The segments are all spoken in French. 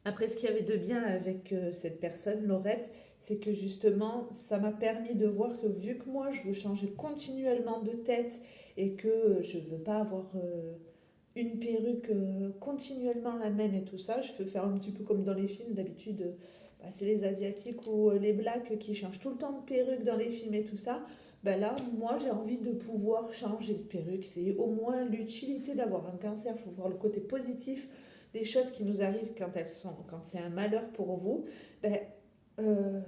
Après, ce qu'il y avait de bien avec cette personne, Laurette, c'est que justement, ça m'a permis de voir que vu que moi, je veux changer continuellement de tête et que je veux pas avoir une perruque continuellement la même et tout ça, je veux faire un petit peu comme dans les films d'habitude. Bah, c'est les Asiatiques ou les Blacks qui changent tout le temps de perruque dans les films et tout ça. Ben là, moi, j'ai envie de pouvoir changer de perruque. C'est au moins l'utilité d'avoir un cancer. Il faut voir le côté positif des choses qui nous arrivent quand c'est un malheur pour vous. Ben, euh,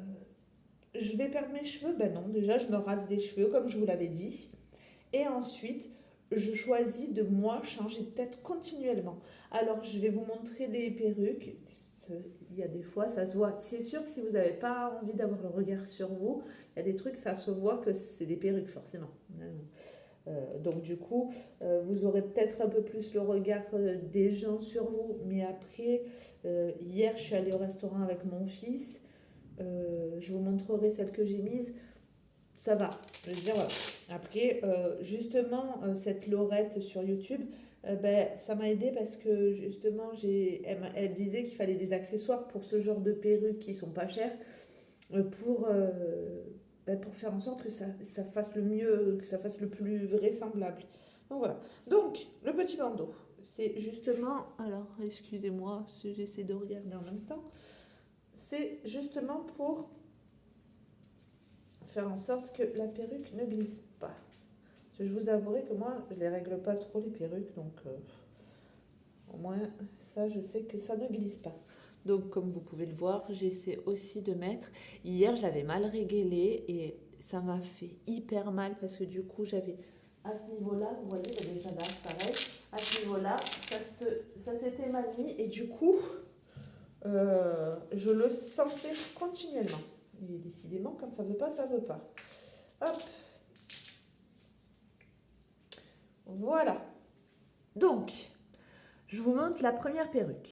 je vais perdre mes cheveux. Ben non, déjà, je me rase des cheveux, comme je vous l'avais dit. Et ensuite, je choisis de moi changer de tête continuellement. Alors, je vais vous montrer des perruques. Il y a des fois, ça se voit. C'est sûr que si vous n'avez pas envie d'avoir le regard sur vous, il y a des trucs, ça se voit que c'est des perruques, forcément. Donc du coup, vous aurez peut-être un peu plus le regard des gens sur vous. Mais après, hier, je suis allée au restaurant avec mon fils. Je vous montrerai celle que j'ai mise. Ça va. Je veux dire, voilà. Après, justement, cette Laurette sur YouTube, ben, ça m'a aidé parce que justement, elle disait qu'il fallait des accessoires pour ce genre de perruques qui sont pas chères, pour, ben, pour faire en sorte que ça fasse le mieux, que ça fasse le plus vraisemblable. Donc voilà. Donc, le petit bandeau, c'est justement, alors excusez-moi si j'essaie de regarder en même temps, c'est justement pour faire en sorte que la perruque ne glisse pas. Je vous avouerai que moi, je les règle pas trop les perruques, donc au moins ça, je sais que ça ne glisse pas. Donc comme vous pouvez le voir, j'essaie aussi de mettre. Hier, je l'avais mal réglé et ça m'a fait hyper mal parce que du coup, j'avais à ce niveau-là, vous voyez, là, déjà là, pareil, à ce niveau-là, ça s'était mal mis et du coup, je le sentais continuellement. Et décidément, quand ça veut pas, ça veut pas. Hop, voilà. Donc, je vous montre la première perruque.